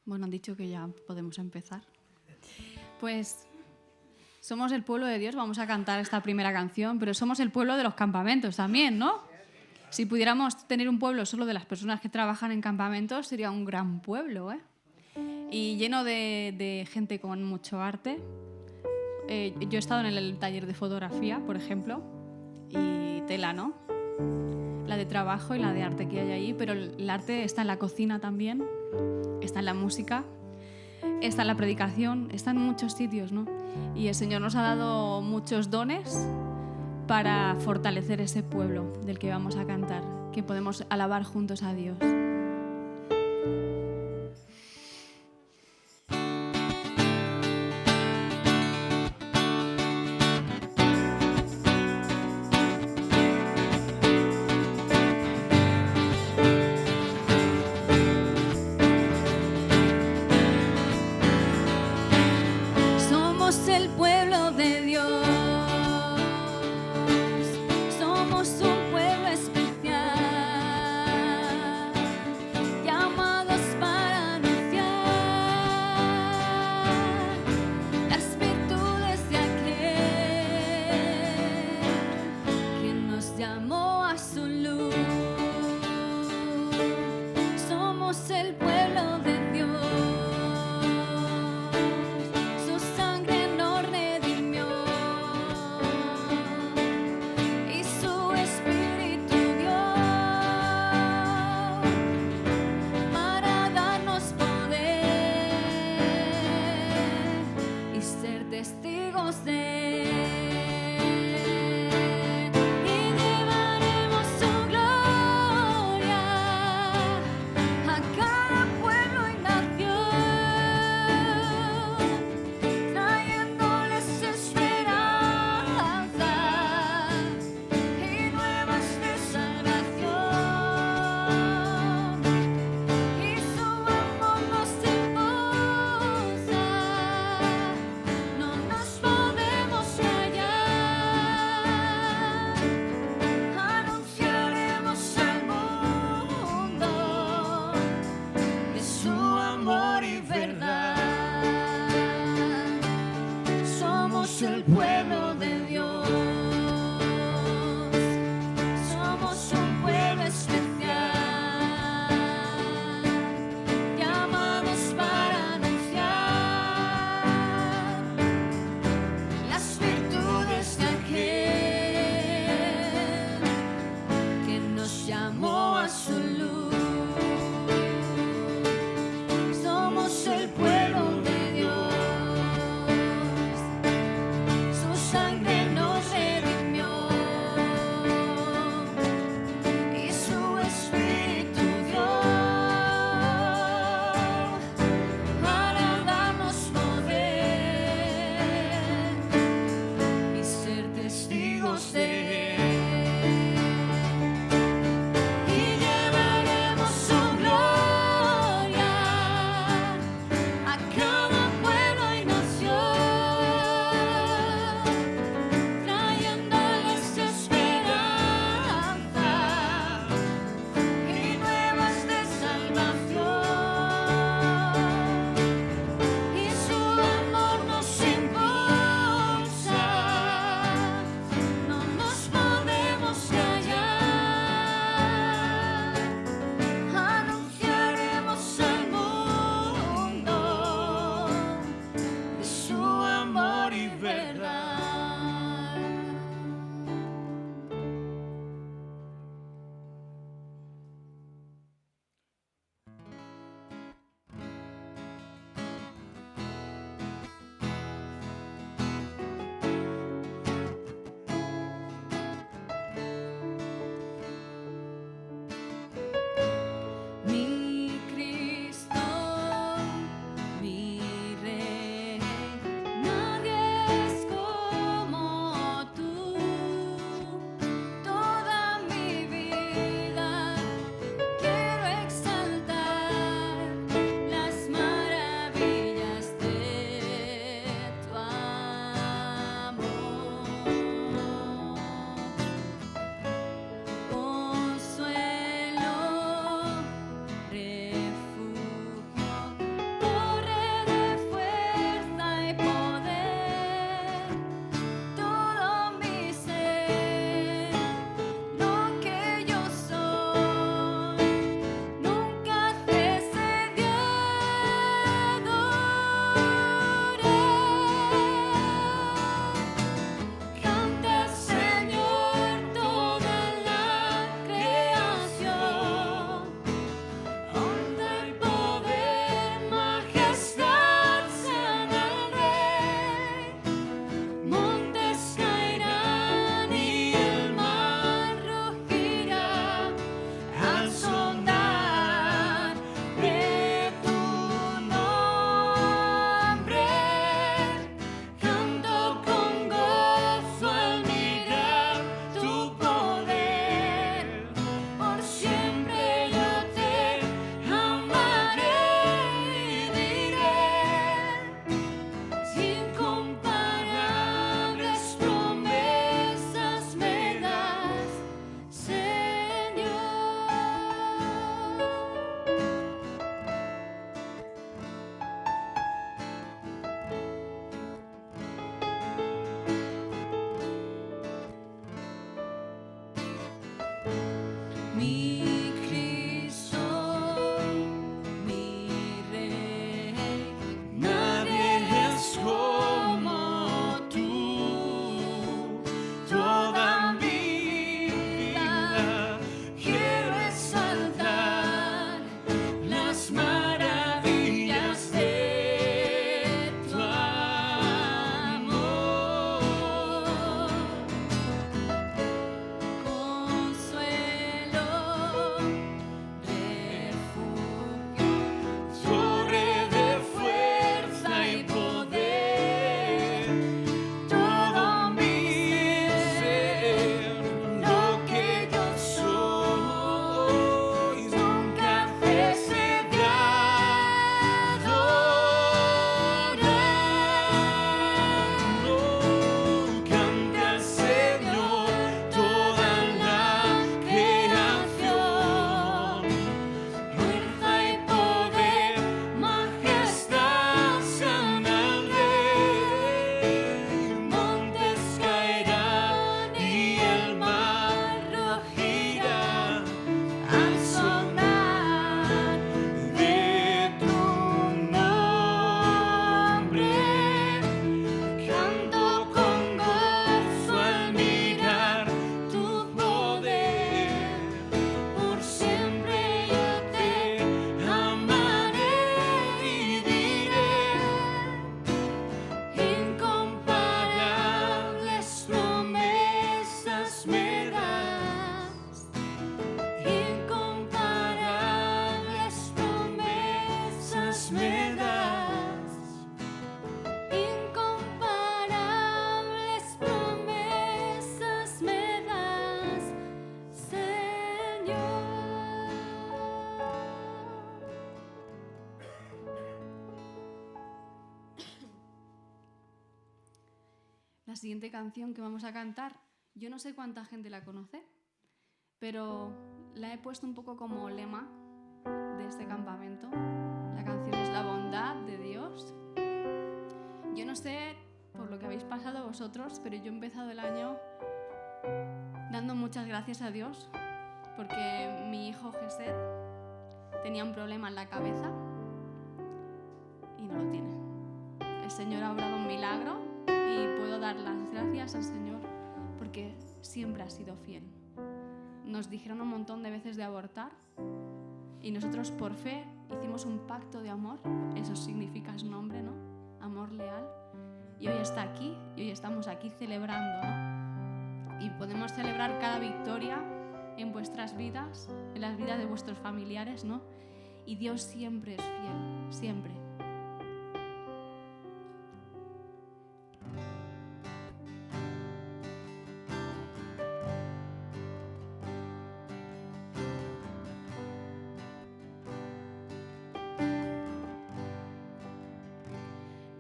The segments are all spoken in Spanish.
Bueno, han dicho que ya podemos empezar. Pues somos el pueblo de Dios, vamos a cantar esta primera canción, pero somos el pueblo de los campamentos también, ¿no? Si pudiéramos tener un pueblo solo de las personas que trabajan en campamentos, sería un gran pueblo, ¿eh? Y lleno de gente con mucho arte. Yo he estado en el taller de fotografía, por ejemplo, y tela, ¿no? La de trabajo y la de arte que hay ahí, pero el arte está en la cocina también, está en la música, está en la predicación, está en muchos sitios, ¿no? Y el Señor nos ha dado muchos dones para fortalecer ese pueblo del que vamos a cantar, que podemos alabar juntos a Dios. Somos el pueblo de Dios, somos un pueblo especial, llamados para anunciar las virtudes de aquel que nos llamó a su luz. Somos el pueblo de Dios. Testigos de él, y llevaremos su gloria. mi Cristo, mi Rey. Nadie es como tú. Toda mi vida quiero exaltar las maravillas de tu amor. Consuelo, refugio, Torre de fuerza y poder, todo mi ser, lo que yo soy, nunca cese de adorarlo. Cante al Señor toda la creación. Fuerza y poder, majestad sean al Rey. Montes caerán y el mar rugirá al sonar de tu nombre. Canto con gozo al mirar tu poder. Por siempre yo te amaré y diré: incomparables promesas me das, incomparables promesas me das, incomparables promesas me das, Señor. La siguiente canción que vamos a cantar, yo no sé cuánta gente la conoce, pero la he puesto un poco como lema de este campamento. La canción es La bondad de Dios. Yo no sé por lo que habéis pasado vosotros, pero yo he empezado el año dando muchas gracias a Dios porque mi hijo Gesed tenía un problema en la cabeza y no lo tiene. El Señor ha obrado un milagro y puedo dar las gracias al Señor porque siempre ha sido fiel. Nos dijeron un montón de veces de abortar y nosotros por fe hicimos un pacto de amor. Eso significa su nombre, ¿no? Amor leal. Y hoy está aquí y hoy estamos aquí celebrando, ¿no? Y podemos celebrar cada victoria en vuestras vidas, en las vidas de vuestros familiares, ¿no? Y Dios siempre es fiel, siempre.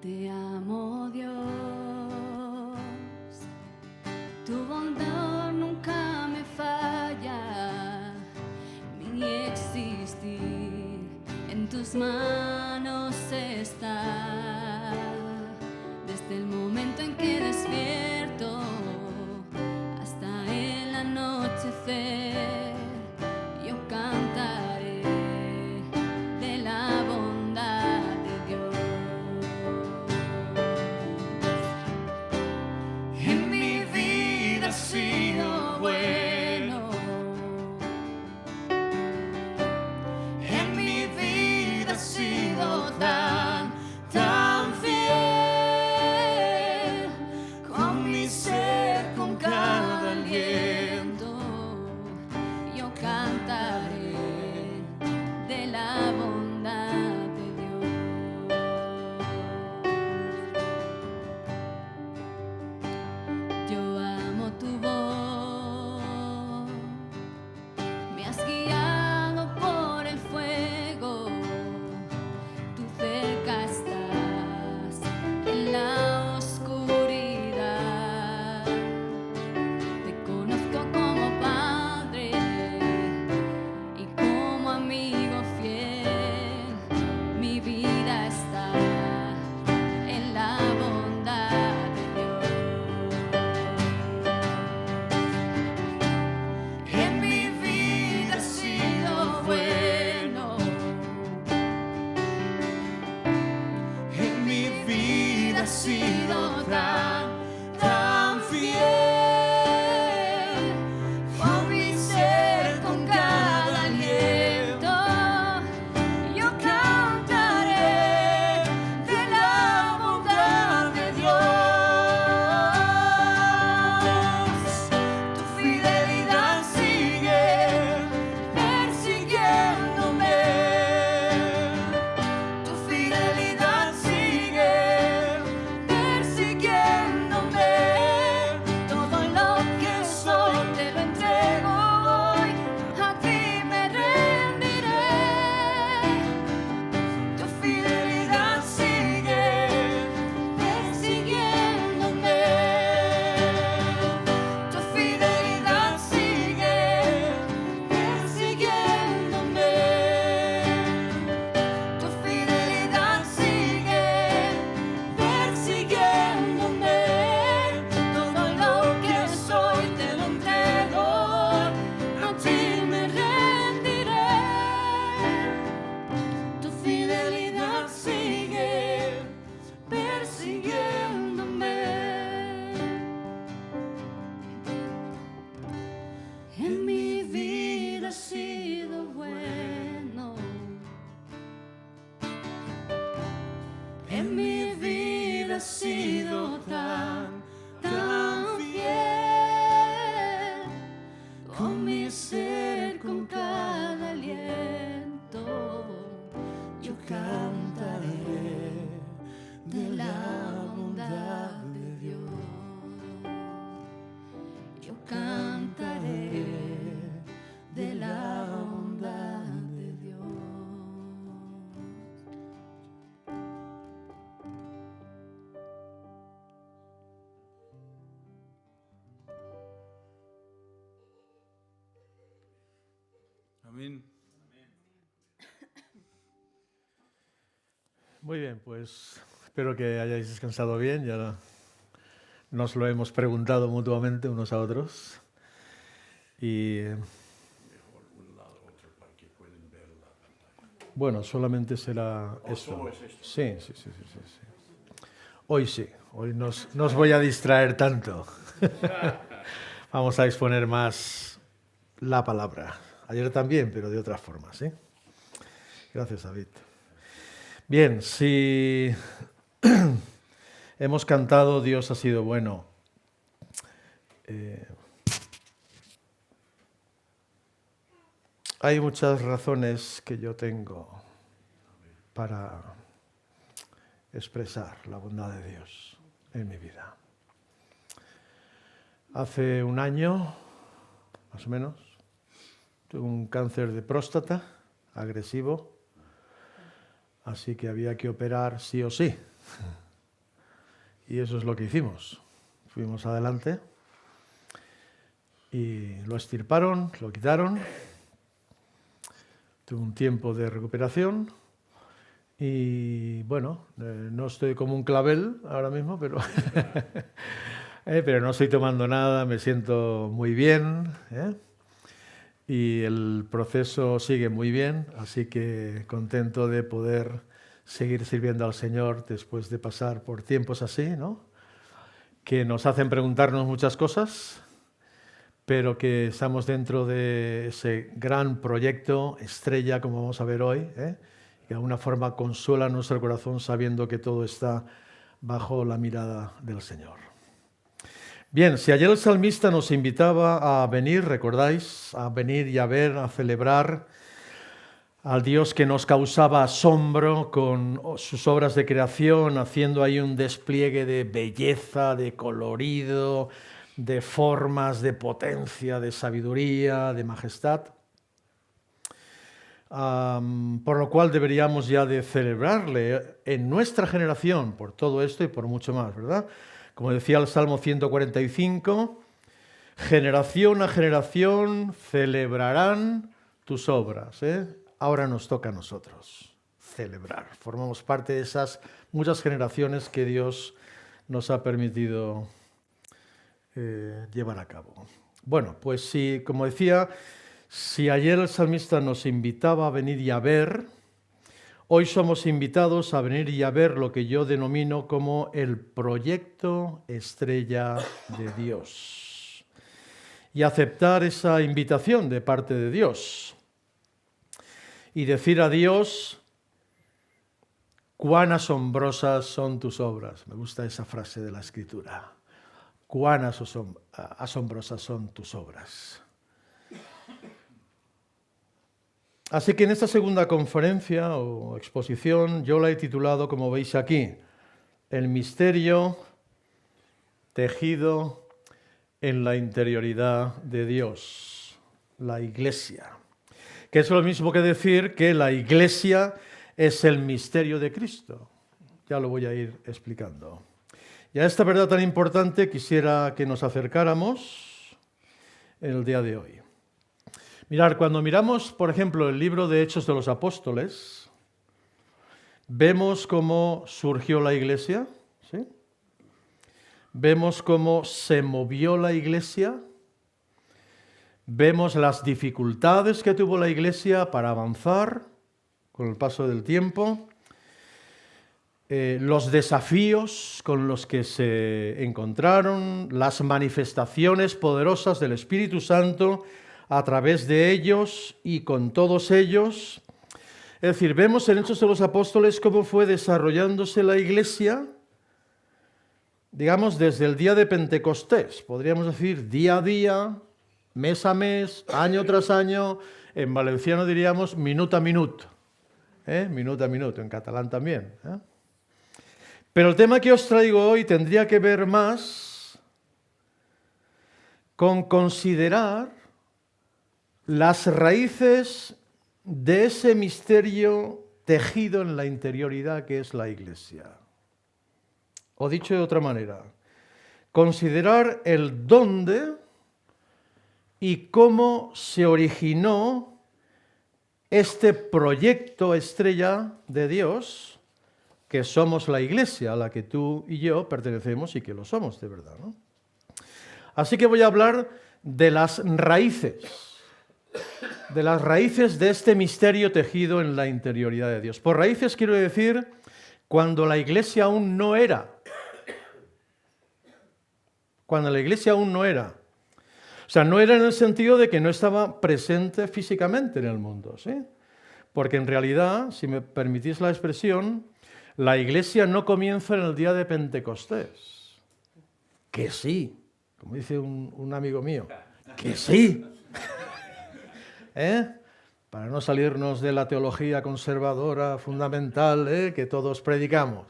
Te amo, Dios, tu bondad nunca me falla, mi existir en tus manos está. Desde el momento en que despierto hasta el anochecer, yo cantaré de la bondad de Dios. En mi vida has sido bueno. En mi vida has sido tan fiel. Con mi ser, con cada aliento, mi ser con cada aliento. Yo cantaré de la bondad de Dios. Yo cantaré de la bondad de Dios. Amén. Muy bien, pues espero que hayáis descansado bien. Ya nos lo hemos preguntado mutuamente unos a otros. Y bueno, solamente será esto. Sí. Hoy sí, hoy no os voy a distraer tanto. Vamos a exponer más la palabra. Ayer también, pero de otras formas, ¿sí? Gracias, David. Bien, si hemos cantado Dios ha sido bueno, hay muchas razones que yo tengo para expresar la bondad de Dios en mi vida. Hace un año, más o menos, tuve un cáncer de próstata agresivo, así que había que operar sí o sí. Y eso es lo que hicimos. Fuimos adelante y lo extirparon, lo quitaron. Tuve un tiempo de recuperación y, bueno, no estoy como un clavel ahora mismo, pero, pero no estoy tomando nada, me siento muy bien, y el proceso sigue muy bien, así que contento de poder seguir sirviendo al Señor después de pasar por tiempos así, ¿no? Que nos hacen preguntarnos muchas cosas, pero que estamos dentro de ese gran proyecto estrella, como vamos a ver hoy, que de alguna forma consuela nuestro corazón sabiendo que todo está bajo la mirada del Señor. Bien, si ayer el salmista nos invitaba a venir, recordáis, a venir y a ver, a celebrar al Dios que nos causaba asombro con sus obras de creación, haciendo ahí un despliegue de belleza, de colorido, de formas, de potencia, de sabiduría, de majestad. Por lo cual deberíamos ya de celebrarle en nuestra generación por todo esto y por mucho más, ¿verdad? Como decía el Salmo 145, generación a generación celebrarán tus obras. Ahora nos toca a nosotros celebrar. Formamos parte de esas muchas generaciones que Dios nos ha permitido llevar a cabo. Bueno, pues sí, como decía, si ayer el salmista nos invitaba a venir y a ver, hoy somos invitados a venir y a ver lo que yo denomino como el proyecto estrella de Dios y aceptar esa invitación de parte de Dios y decir a Dios, cuán asombrosas son tus obras. Me gusta esa frase de la Escritura. Cuán asombrosas son tus obras. Así que en esta segunda conferencia o exposición yo la he titulado, como veis aquí, El misterio tejido en la interioridad de Dios, la Iglesia. Que es lo mismo que decir que la Iglesia es el misterio de Cristo. Ya lo voy a ir explicando. Y a esta verdad tan importante quisiera que nos acercáramos en el día de hoy. Mirad, cuando miramos, por ejemplo, el libro de Hechos de los Apóstoles, vemos cómo surgió la Iglesia, ¿sí? Vemos cómo se movió la Iglesia, vemos las dificultades que tuvo la Iglesia para avanzar con el paso del tiempo, los desafíos con los que se encontraron, las manifestaciones poderosas del Espíritu Santo a través de ellos y con todos ellos. Es decir, vemos en Hechos de los Apóstoles cómo fue desarrollándose la Iglesia, digamos, desde el día de Pentecostés, podríamos decir día a día, mes a mes, año tras año, en valenciano diríamos minut a minut, minut a minut, en catalán también. Pero el tema que os traigo hoy tendría que ver más con considerar las raíces de ese misterio tejido en la interioridad que es la Iglesia. O dicho de otra manera, considerar el dónde y cómo se originó este proyecto estrella de Dios, que somos la Iglesia, a la que tú y yo pertenecemos y que lo somos de verdad, ¿no? Así que voy a hablar de las raíces de este misterio tejido en la interioridad de Dios. Por raíces quiero decir cuando la Iglesia aún no era. Cuando la Iglesia aún no era. O sea, no era en el sentido de que no estaba presente físicamente en el mundo, ¿sí? Porque en realidad, si me permitís la expresión, la Iglesia no comienza en el día de Pentecostés. Que sí, como dice un amigo mío, que sí. Para no salirnos de la teología conservadora fundamental que todos predicamos.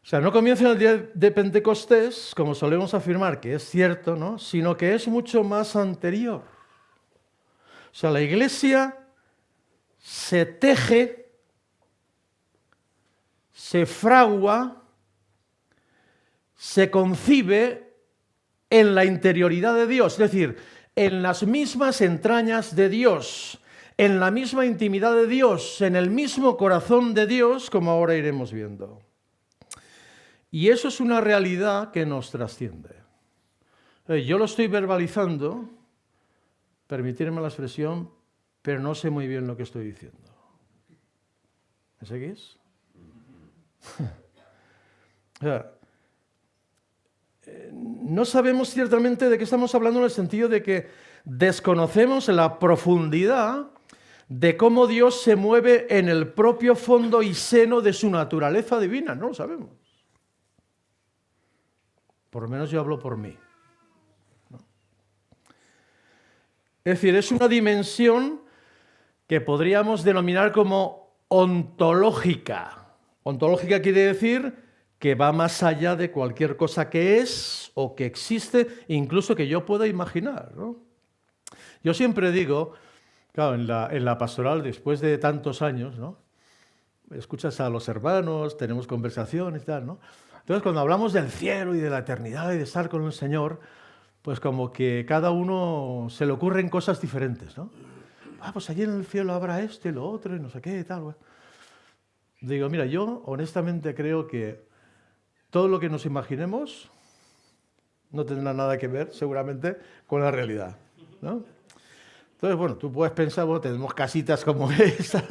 O sea, no comienza en el día de Pentecostés, como solemos afirmar, que es cierto, ¿no? Sino que es mucho más anterior. O sea, la Iglesia se teje, se fragua, se concibe en la interioridad de Dios, es decir, en las mismas entrañas de Dios, en la misma intimidad de Dios, en el mismo corazón de Dios, como ahora iremos viendo. Y eso es una realidad que nos trasciende. Yo lo estoy verbalizando, permitirme la expresión, pero no sé muy bien lo que estoy diciendo. ¿Me seguís? O sea, no sabemos ciertamente de qué estamos hablando en el sentido de que desconocemos la profundidad de cómo Dios se mueve en el propio fondo y seno de su naturaleza divina. No lo sabemos. Por lo menos yo hablo por mí. ¿No? Es decir, es una dimensión que podríamos denominar como ontológica. Ontológica quiere decir que va más allá de cualquier cosa que es o que existe, incluso que yo pueda imaginar, ¿no? Yo siempre digo, claro, en la pastoral, después de tantos años, ¿no? Escuchas a los hermanos, tenemos conversaciones y tal, ¿no? Entonces, cuando hablamos del cielo y de la eternidad y de estar con el Señor, pues como que cada uno se le ocurren cosas diferentes, ¿no? Pues allí en el cielo habrá esto y lo otro y no sé qué y tal. Bueno. Digo, mira, yo honestamente creo que todo lo que nos imaginemos no tendrá nada que ver, seguramente, con la realidad, ¿no? Entonces, bueno, tú puedes pensar, bueno, tenemos casitas como esta,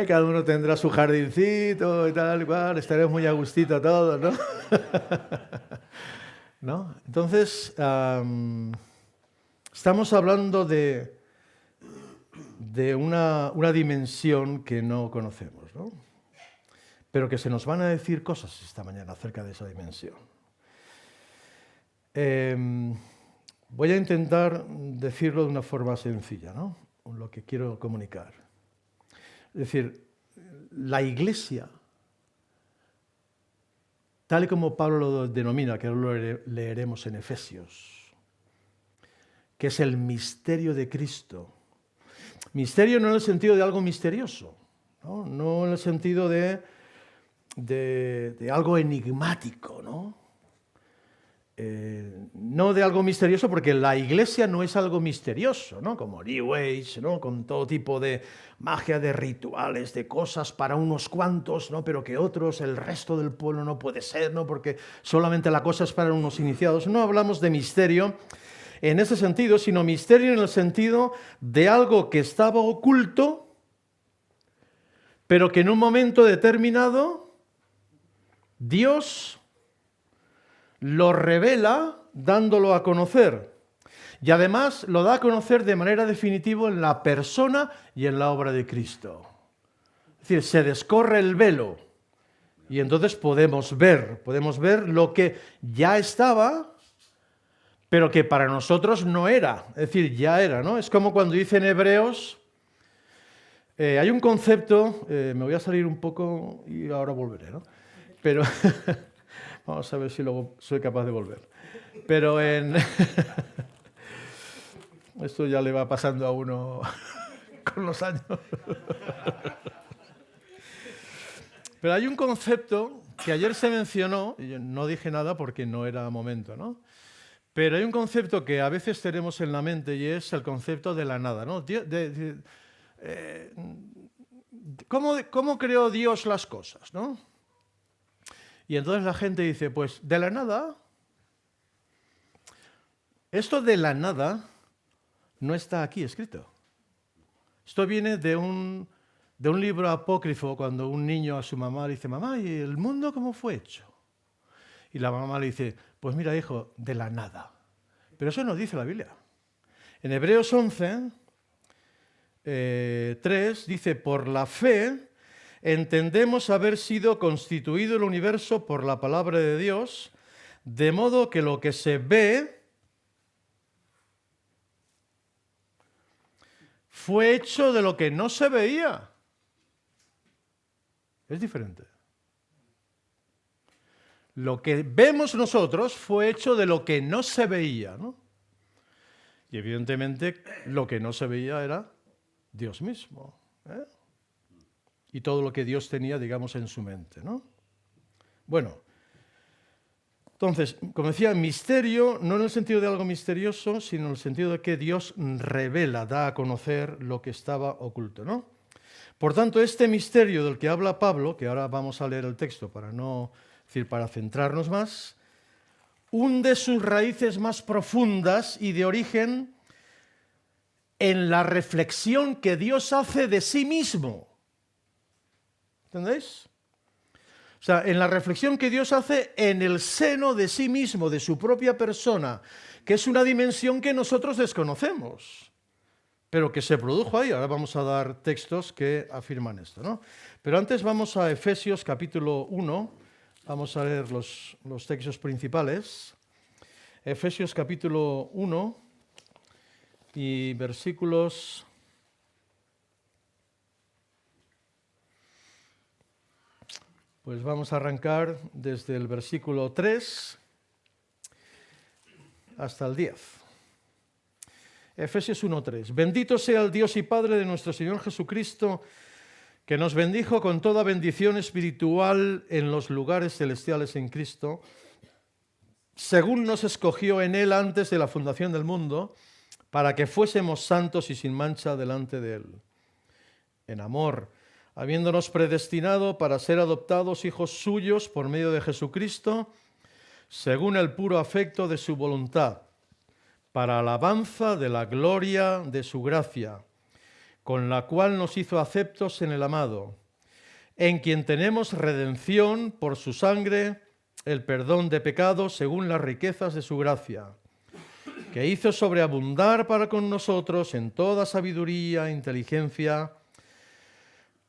cada uno tendrá su jardincito y tal, igual, estaremos muy a gustito todos, ¿no? ¿No? Entonces, estamos hablando de una dimensión que no conocemos, ¿no? Pero que se nos van a decir cosas esta mañana acerca de esa dimensión. Voy a intentar decirlo de una forma sencilla, ¿no? Lo que quiero comunicar. Es decir, la Iglesia, tal y como Pablo lo denomina, que ahora lo leeremos en Efesios, que es el misterio de Cristo. Misterio no en el sentido de algo misterioso, ¿no? No en el sentido de algo enigmático, ¿no? No de algo misterioso, porque la Iglesia no es algo misterioso, ¿no? Como New Age, ¿no? Con todo tipo de magia, de rituales, de cosas para unos cuantos, ¿no? Pero que otros, el resto del pueblo no puede ser, ¿no? Porque solamente la cosa es para unos iniciados. No hablamos de misterio en ese sentido, sino misterio en el sentido de algo que estaba oculto, pero que en un momento determinado Dios lo revela dándolo a conocer. Y además lo da a conocer de manera definitiva en la persona y en la obra de Cristo. Es decir, se descorre el velo y entonces podemos ver lo que ya estaba, pero que para nosotros no era, es decir, ya era, ¿no? Es como cuando dicen Hebreos, hay un concepto, me voy a salir un poco y ahora volveré, ¿no? Pero vamos a ver si luego soy capaz de volver. Pero esto ya le va pasando a uno con los años. Pero hay un concepto que ayer se mencionó, y yo no dije nada porque no era momento, ¿no? Pero hay un concepto que a veces tenemos en la mente y es el concepto de la nada, ¿no? ¿Cómo creó Dios las cosas, ¿no? Y entonces la gente dice, pues de la nada. Esto de la nada no está aquí escrito. Esto viene de un libro apócrifo cuando un niño a su mamá le dice, mamá, ¿y el mundo cómo fue hecho? Y la mamá le dice, pues mira, hijo, de la nada. Pero eso no dice la Biblia. En Hebreos 11, 3 dice, por la fe entendemos haber sido constituido el universo por la palabra de Dios, de modo que lo que se ve fue hecho de lo que no se veía. Es diferente. Lo que vemos nosotros fue hecho de lo que no se veía, ¿no? Y evidentemente lo que no se veía era Dios mismo, ¿eh? Y todo lo que Dios tenía, digamos, en su mente, ¿no? Bueno, entonces, como decía, misterio, no en el sentido de algo misterioso, sino en el sentido de que Dios revela, da a conocer lo que estaba oculto, ¿no? Por tanto, este misterio del que habla Pablo, que ahora vamos a leer el texto para para centrarnos más, hunde sus raíces más profundas y de origen en la reflexión que Dios hace de sí mismo. ¿Entendéis? O sea, en la reflexión que Dios hace en el seno de sí mismo, de su propia persona, que es una dimensión que nosotros desconocemos, pero que se produjo ahí. Ahora vamos a dar textos que afirman esto, ¿no? Pero antes vamos a Efesios capítulo 1, vamos a leer los textos principales. Efesios capítulo 1 y versículos... Pues vamos a arrancar desde el versículo 3 hasta el 10. Efesios 1:3. Bendito sea el Dios y Padre de nuestro Señor Jesucristo, que nos bendijo con toda bendición espiritual en los lugares celestiales en Cristo, según nos escogió en Él antes de la fundación del mundo, para que fuésemos santos y sin mancha delante de Él. En amor, habiéndonos predestinado para ser adoptados hijos suyos por medio de Jesucristo, según el puro afecto de su voluntad, para alabanza de la gloria de su gracia, con la cual nos hizo aceptos en el amado, en quien tenemos redención por su sangre, el perdón de pecados según las riquezas de su gracia, que hizo sobreabundar para con nosotros en toda sabiduría e inteligencia.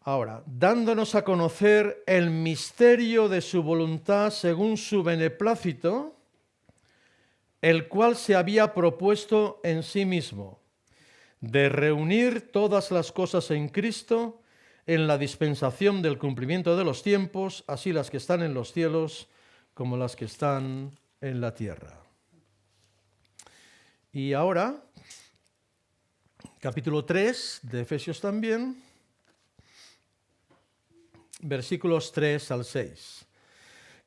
Ahora, dándonos a conocer el misterio de su voluntad según su beneplácito, el cual se había propuesto en sí mismo, de reunir todas las cosas en Cristo en la dispensación del cumplimiento de los tiempos, así las que están en los cielos como las que están en la tierra. Y ahora, capítulo 3 de Efesios también, versículos 3 al 6.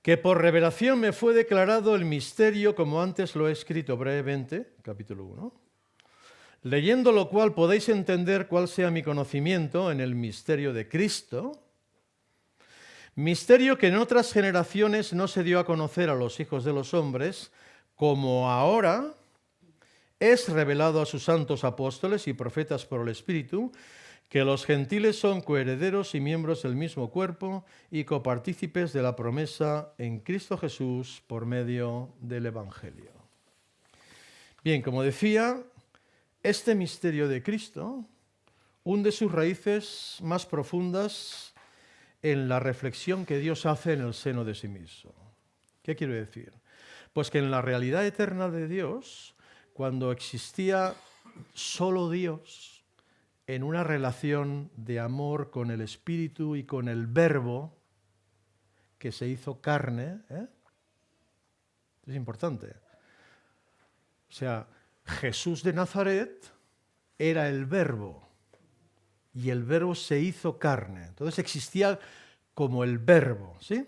Que por revelación me fue declarado el misterio, como antes lo he escrito brevemente, capítulo 1, leyendo lo cual podéis entender cuál sea mi conocimiento en el misterio de Cristo, misterio que en otras generaciones no se dio a conocer a los hijos de los hombres, como ahora es revelado a sus santos apóstoles y profetas por el Espíritu, que los gentiles son coherederos y miembros del mismo cuerpo y copartícipes de la promesa en Cristo Jesús por medio del Evangelio. Bien, como decía, este misterio de Cristo hunde sus raíces más profundas en la reflexión que Dios hace en el seno de sí mismo. ¿Qué quiero decir? Pues que en la realidad eterna de Dios, cuando existía solo Dios, en una relación de amor con el Espíritu y con el Verbo, que se hizo carne, es importante. O sea, Jesús de Nazaret era el Verbo y el Verbo se hizo carne. Entonces existía como el Verbo, ¿sí?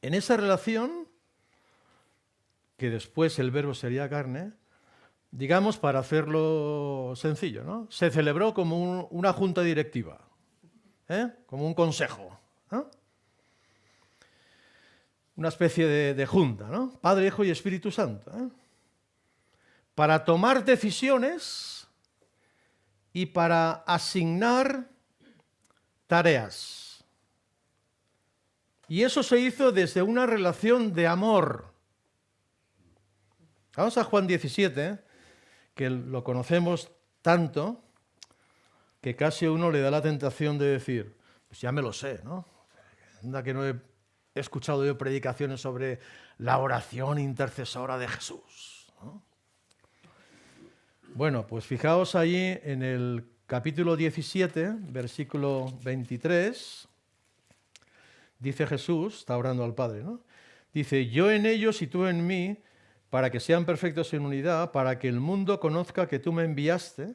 En esa relación, que después el Verbo sería carne, digamos, para hacerlo sencillo, ¿no? Se celebró como una junta directiva, como un consejo, ¿no? Una especie de junta, ¿no? Padre, Hijo y Espíritu Santo, para tomar decisiones y para asignar tareas. Y eso se hizo desde una relación de amor. Vamos a Juan 17, que lo conocemos tanto que casi a uno le da la tentación de decir, pues ya me lo sé, ¿no? Anda que no he escuchado yo predicaciones sobre la oración intercesora de Jesús, ¿no? Bueno, pues fijaos allí en el capítulo 17, versículo 23, dice Jesús, está orando al Padre, ¿no? Dice, yo en ellos y tú en mí, para que sean perfectos en unidad, para que el mundo conozca que tú me enviaste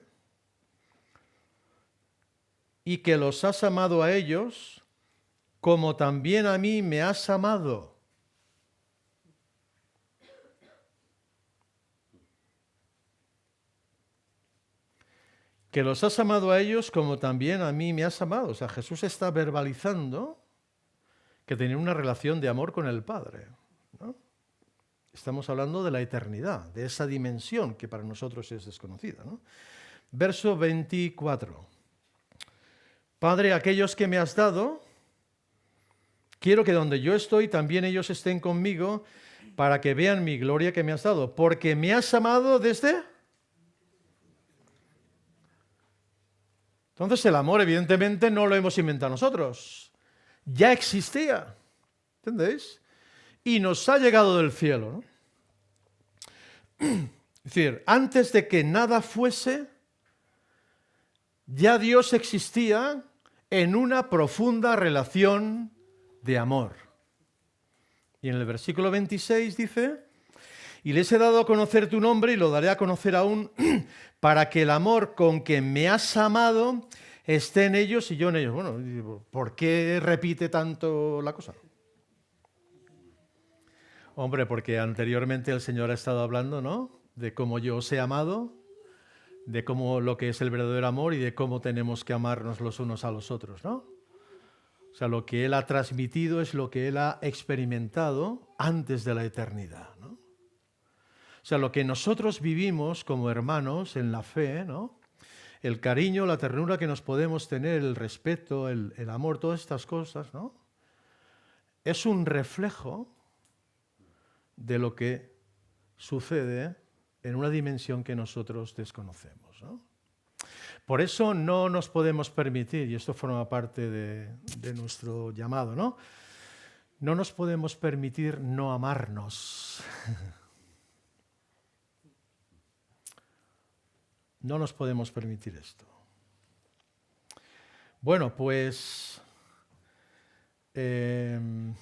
y que los has amado a ellos como también a mí me has amado. Que los has amado a ellos como también a mí me has amado. O sea, Jesús está verbalizando que tenía una relación de amor con el Padre, ¿no? Estamos hablando de la eternidad, de esa dimensión que para nosotros es desconocida, ¿no? Verso 24. Padre, aquellos que me has dado, quiero que donde yo estoy también ellos estén conmigo para que vean mi gloria que me has dado, porque me has amado desde... Entonces el amor evidentemente no lo hemos inventado nosotros, ya existía, ¿entendéis? Y nos ha llegado del cielo, ¿no? Es decir, antes de que nada fuese, ya Dios existía en una profunda relación de amor. Y en el versículo 26 dice, y les he dado a conocer tu nombre y lo daré a conocer aún, para que el amor con que me has amado esté en ellos y yo en ellos. Bueno, ¿por qué repite tanto la cosa? Hombre, porque anteriormente el Señor ha estado hablando, ¿no?, de cómo yo os he amado, de cómo lo que es el verdadero amor y de cómo tenemos que amarnos los unos a los otros, ¿no? O sea, lo que Él ha transmitido es lo que Él ha experimentado antes de la eternidad, ¿no? O sea, lo que nosotros vivimos como hermanos en la fe, ¿no?, el cariño, la ternura que nos podemos tener, el respeto, el amor, todas estas cosas, ¿no?, es un reflejo de lo que sucede en una dimensión que nosotros desconocemos, ¿no? Por eso no nos podemos permitir, y esto forma parte de nuestro llamado, ¿no?, no nos podemos permitir no amarnos. No nos podemos permitir esto. Bueno, pues en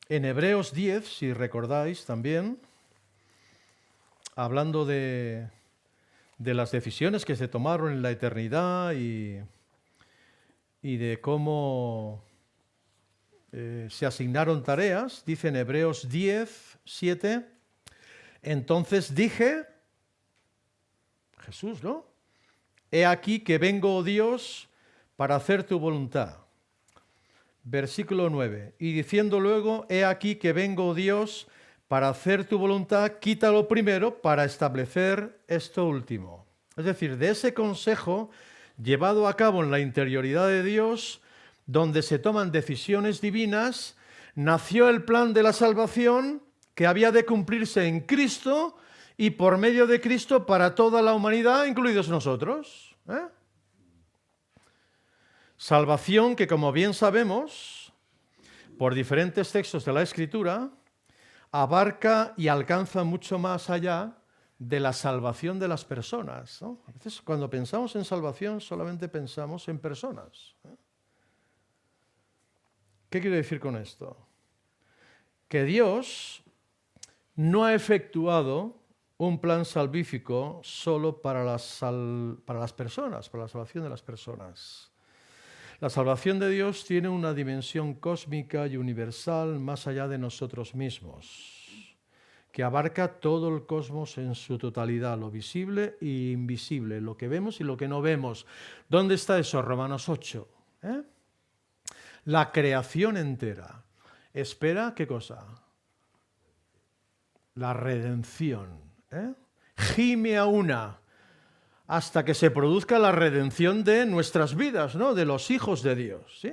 Hebreos 10, si recordáis también, hablando de las decisiones que se tomaron en la eternidad y de cómo se asignaron tareas, dice en Hebreos 10, 7, entonces dije, Jesús, ¿no?, he aquí que vengo, oh Dios, para hacer tu voluntad. Versículo 9, y diciendo luego, he aquí que vengo, oh Dios, para hacer tu voluntad, quítalo primero para establecer esto último. Es decir, de ese consejo llevado a cabo en la interioridad de Dios, donde se toman decisiones divinas, nació el plan de la salvación que había de cumplirse en Cristo y por medio de Cristo para toda la humanidad, incluidos nosotros. Salvación que, como bien sabemos, por diferentes textos de la Escritura, abarca y alcanza mucho más allá de la salvación de las personas, ¿no? A veces cuando pensamos en salvación solamente pensamos en personas. ¿Qué quiero decir con esto? Que Dios no ha efectuado un plan salvífico solo para las personas, para la salvación de las personas. La salvación de Dios tiene una dimensión cósmica y universal más allá de nosotros mismos, que abarca todo el cosmos en su totalidad, lo visible e invisible, lo que vemos y lo que no vemos. ¿Dónde está eso? Romanos 8. La creación entera espera, ¿qué cosa? La redención. Gime a una hasta que se produzca la redención de nuestras vidas, ¿no? De los hijos de Dios, ¿sí?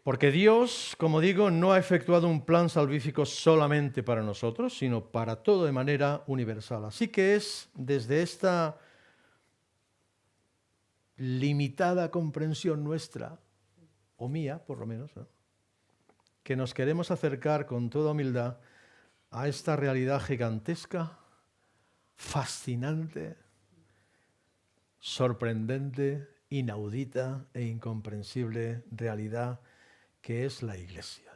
Porque Dios, como digo, no ha efectuado un plan salvífico solamente para nosotros, sino para todo de manera universal. Así que es desde esta limitada comprensión nuestra, o mía por lo menos, ¿no?, que nos queremos acercar con toda humildad a esta realidad gigantesca, fascinante, sorprendente, inaudita e incomprensible realidad que es la Iglesia,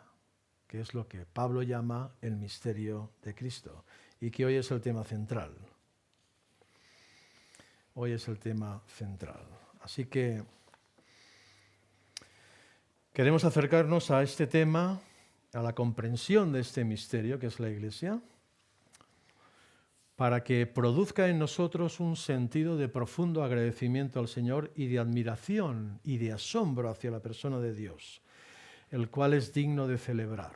que es lo que Pablo llama el misterio de Cristo y que hoy es el tema central. Hoy es el tema central. Así que queremos acercarnos a este tema, a la comprensión de este misterio que es la Iglesia, para que produzca en nosotros un sentido de profundo agradecimiento al Señor y de admiración y de asombro hacia la persona de Dios, el cual es digno de celebrar.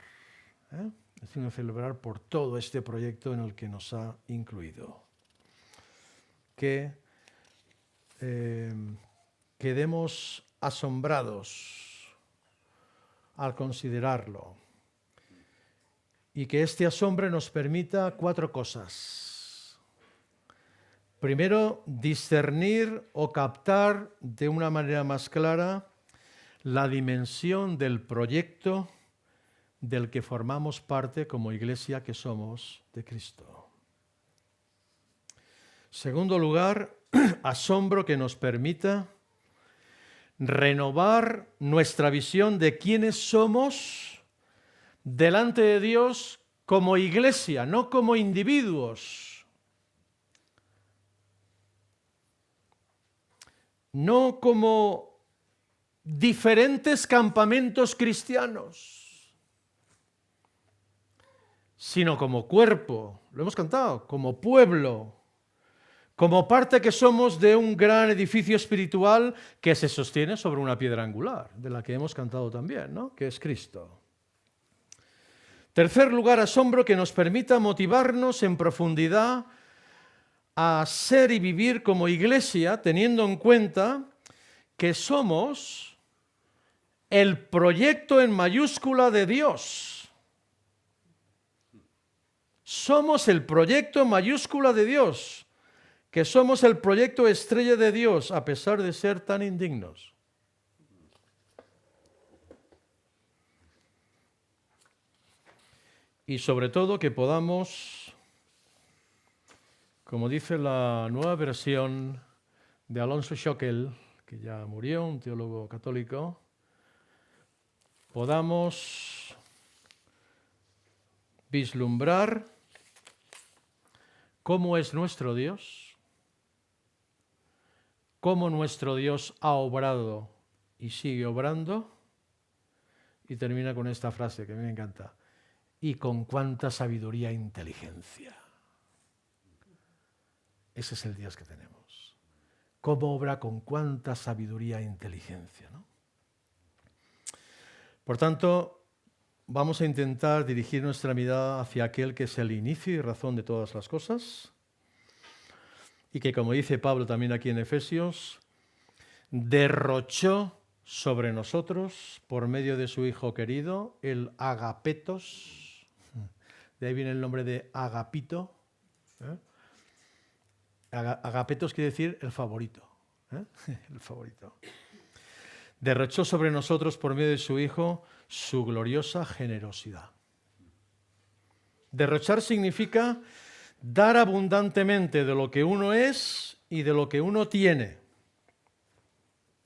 Es digno de celebrar por todo este proyecto en el que nos ha incluido. Que quedemos asombrados al considerarlo y que este asombro nos permita 4 cosas. Primero, discernir o captar de una manera más clara la dimensión del proyecto del que formamos parte como Iglesia que somos de Cristo. Segundo lugar, asombro que nos permita renovar nuestra visión de quiénes somos delante de Dios como Iglesia, no como individuos, no como diferentes campamentos cristianos, sino como cuerpo, lo hemos cantado, como pueblo, como parte que somos de un gran edificio espiritual que se sostiene sobre una piedra angular, de la que hemos cantado también, ¿no?, que es Cristo. Tercer lugar, asombro que nos permita motivarnos en profundidad a ser y vivir como Iglesia, teniendo en cuenta que somos el proyecto en mayúscula de Dios. Somos el proyecto en mayúscula de Dios, que somos el proyecto estrella de Dios, a pesar de ser tan indignos. Y sobre todo que podamos, como dice la nueva versión de Alonso Schockel, que ya murió, un teólogo católico, podamos vislumbrar cómo es nuestro Dios, cómo nuestro Dios ha obrado y sigue obrando, y termina con esta frase que a mí me encanta: y con cuánta sabiduría e inteligencia. Ese es el Dios que tenemos. Cómo obra con cuánta sabiduría e inteligencia, ¿no? Por tanto, vamos a intentar dirigir nuestra mirada hacia aquel que es el inicio y razón de todas las cosas, y que, como dice Pablo también aquí en Efesios, derrochó sobre nosotros, por medio de su Hijo querido, el agapetos. De ahí viene el nombre de agapito. Agapetos quiere decir el favorito. El favorito. derrochó sobre nosotros por medio de su Hijo su gloriosa generosidad. Derrochar significa dar abundantemente de lo que uno es y de lo que uno tiene.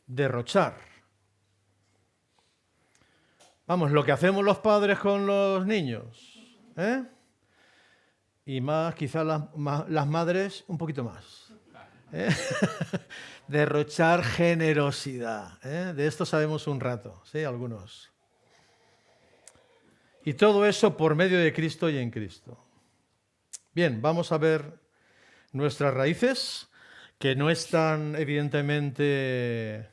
Derrochar. Vamos, lo que hacemos los padres con los niños, ¿eh? Y más, quizás las madres, un poquito más. ¿Eh? Derrochar generosidad. ¿Eh? De esto sabemos un rato, ¿sí? Algunos. Y todo eso por medio de Cristo y en Cristo. Bien, vamos a ver nuestras raíces, que no están evidentemente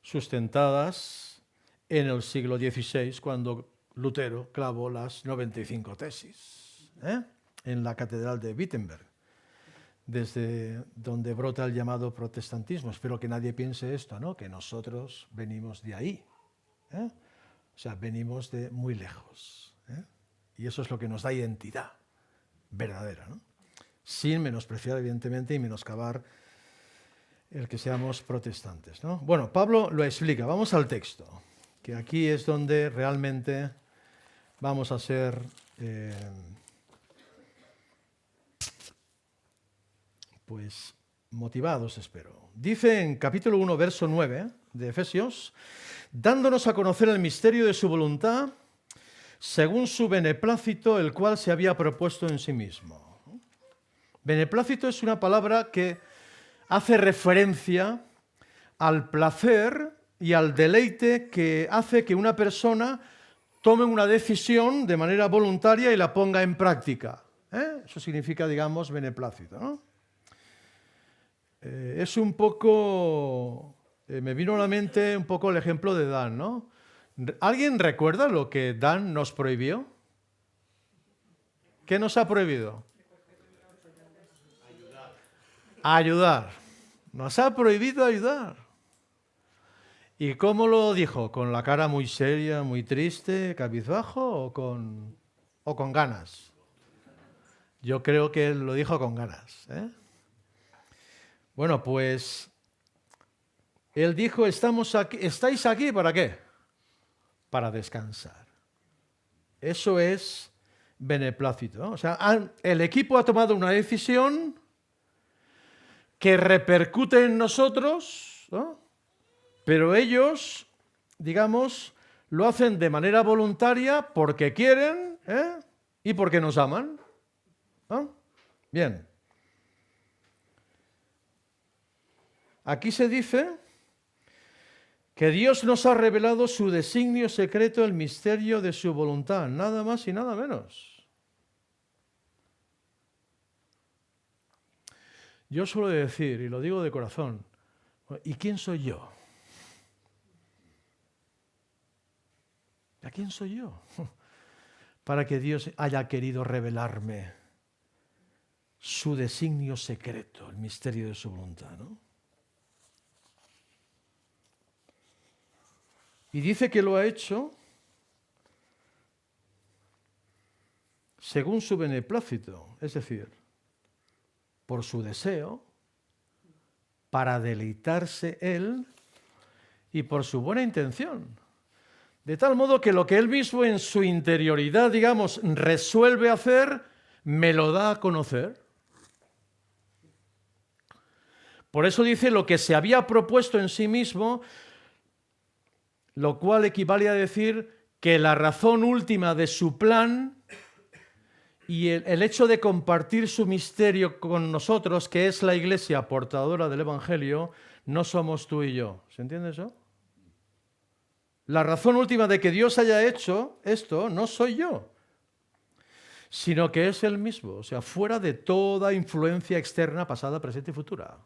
sustentadas en el siglo XVI, cuando Lutero clavó las 95 tesis, en la Catedral de Wittenberg, desde donde brota el llamado protestantismo. Espero que nadie piense esto, ¿no? Que nosotros venimos de ahí, ¿eh? O sea, venimos de muy lejos, ¿eh? Y eso es lo que nos da identidad verdadera, ¿no? Sin menospreciar, evidentemente, y menoscabar el que seamos protestantes, ¿no? Bueno, Pablo lo explica. Vamos al texto, que aquí es donde realmente vamos a ser pues motivados, espero. Dice en capítulo 1, verso 9 de Efesios: dándonos a conocer el misterio de su voluntad, según su beneplácito, el cual se había propuesto en sí mismo. Beneplácito es una palabra que hace referencia al placer y al deleite que hace que una persona tome una decisión de manera voluntaria y la ponga en práctica. Eso significa, digamos, beneplácito, ¿no? Es un poco... me vino a la mente un poco el ejemplo de Dan, ¿no? ¿Alguien recuerda lo que Dan nos prohibió? ¿Qué nos ha prohibido? Ayudar. Nos ha prohibido ayudar. ¿Y cómo lo dijo? ¿Con la cara muy seria, muy triste, cabizbajo o con ganas? Yo creo que él lo dijo con ganas, ¿eh? Bueno, pues él dijo, ¿estáis aquí para qué? Para descansar. Eso es beneplácito, ¿no? O sea, el equipo ha tomado una decisión que repercute en nosotros, ¿no? Pero ellos, digamos, lo hacen de manera voluntaria porque quieren, y porque nos aman, ¿no? Bien. Aquí se dice que Dios nos ha revelado su designio secreto, el misterio de su voluntad, nada más y nada menos. Yo suelo decir, y lo digo de corazón, ¿y quién soy yo? ¿A quién soy yo? Para que Dios haya querido revelarme su designio secreto, el misterio de su voluntad, ¿no? Y dice que lo ha hecho según su beneplácito, es decir, por su deseo, para deleitarse él y por su buena intención. De tal modo que lo que él mismo en su interioridad, digamos, resuelve hacer, me lo da a conocer. Por eso dice lo que se había propuesto en sí mismo, lo cual equivale a decir que la razón última de su plan y el hecho de compartir su misterio con nosotros, que es la Iglesia portadora del Evangelio, no somos tú y yo. ¿Se entiende eso? La razón última de que Dios haya hecho esto no soy yo, sino que es Él mismo, o sea, fuera de toda influencia externa, pasada, presente y futura.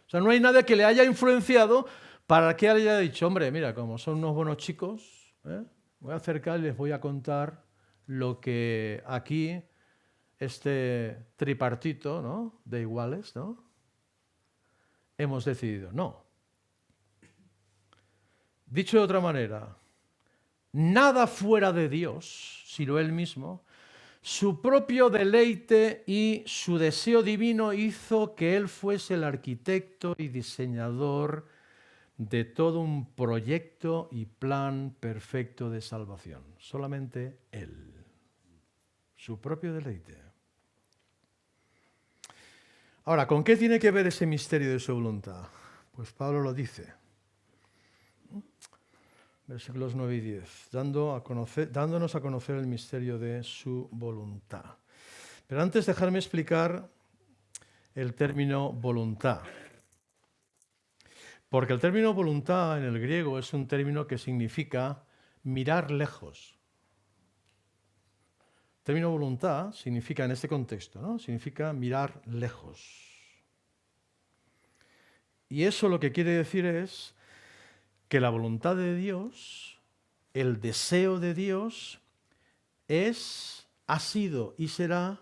O sea, no hay nada que le haya influenciado para que haya dicho, hombre, mira, como son unos buenos chicos, voy a acercar y les voy a contar lo que aquí, este tripartito, ¿no?, de iguales, ¿no?, hemos decidido. No. Dicho de otra manera, nada fuera de Dios, sino Él mismo, su propio deleite y su deseo divino hizo que Él fuese el arquitecto y diseñador de todo un proyecto y plan perfecto de salvación. Solamente Él, su propio deleite. Ahora, ¿con qué tiene que ver ese misterio de su voluntad? Pues Pablo lo dice. Versículos 9 y 10, dándonos a conocer el misterio de su voluntad. Pero antes dejarme explicar el término voluntad. Porque el término voluntad en el griego es un término que significa mirar lejos. El término voluntad significa, en este contexto, ¿no? Significa mirar lejos. Y eso lo que quiere decir es que la voluntad de Dios, el deseo de Dios, ha sido y será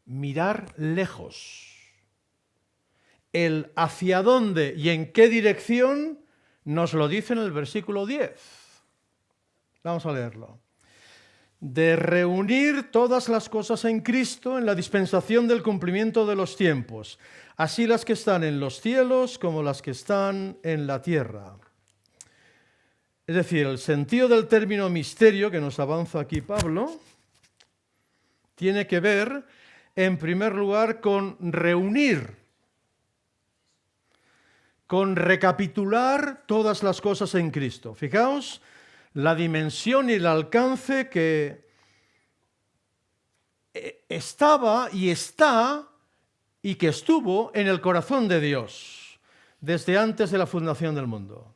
mirar lejos. El hacia dónde y en qué dirección nos lo dice en el versículo 10. Vamos a leerlo. De reunir todas las cosas en Cristo en la dispensación del cumplimiento de los tiempos, así las que están en los cielos como las que están en la tierra. Es decir, el sentido del término misterio que nos avanza aquí Pablo tiene que ver, en primer lugar, con reunir, con recapitular todas las cosas en Cristo. Fijaos la dimensión y el alcance que estaba y está y que estuvo en el corazón de Dios desde antes de la fundación del mundo.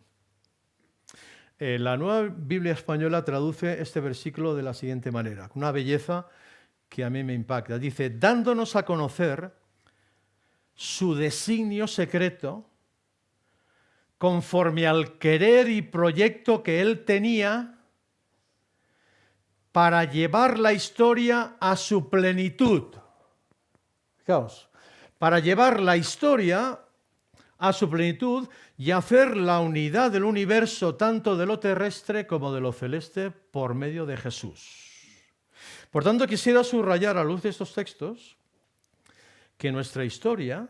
La Nueva Biblia Española traduce este versículo de la siguiente manera, con una belleza que a mí me impacta. Dice, dándonos a conocer su designio secreto conforme al querer y proyecto que Él tenía para llevar la historia a su plenitud. Fijaos, para llevar la historia a su plenitud y hacer la unidad del universo, tanto de lo terrestre como de lo celeste, por medio de Jesús. Por tanto, quisiera subrayar a la luz de estos textos que nuestra historia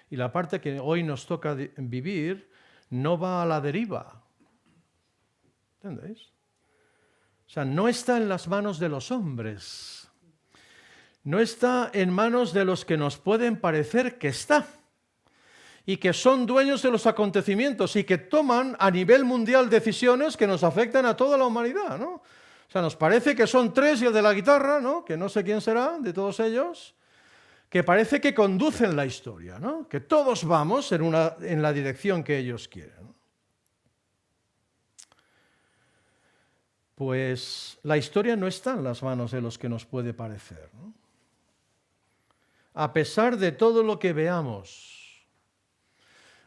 y la parte que hoy nos toca vivir no va a la deriva. ¿Entendéis? O sea, no está en las manos de los hombres. No está en manos de los que nos pueden parecer que está. Y que son dueños de los acontecimientos y que toman a nivel mundial decisiones que nos afectan a toda la humanidad, ¿no? O sea, nos parece que son tres y el de la guitarra, ¿no? Que no sé quién será de todos ellos, que parece que conducen la historia, ¿no? Que todos vamos en la dirección que ellos quieren, ¿no? Pues la historia no está en las manos de los que nos puede parecer, ¿no? A pesar de todo lo que veamos,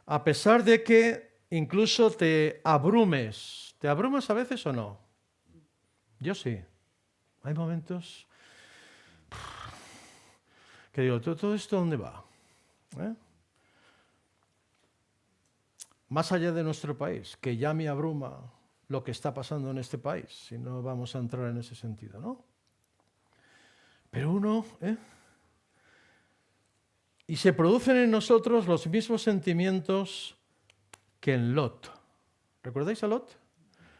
a pesar de que incluso te abrumes. ¿Te abrumas a veces o no? Yo sí. Hay momentos que digo, ¿todo esto dónde va? Más allá de nuestro país, que ya me abruma lo que está pasando en este país, si no vamos a entrar en ese sentido, ¿no? Pero uno... Y se producen en nosotros los mismos sentimientos que en Lot. ¿Recordáis a Lot?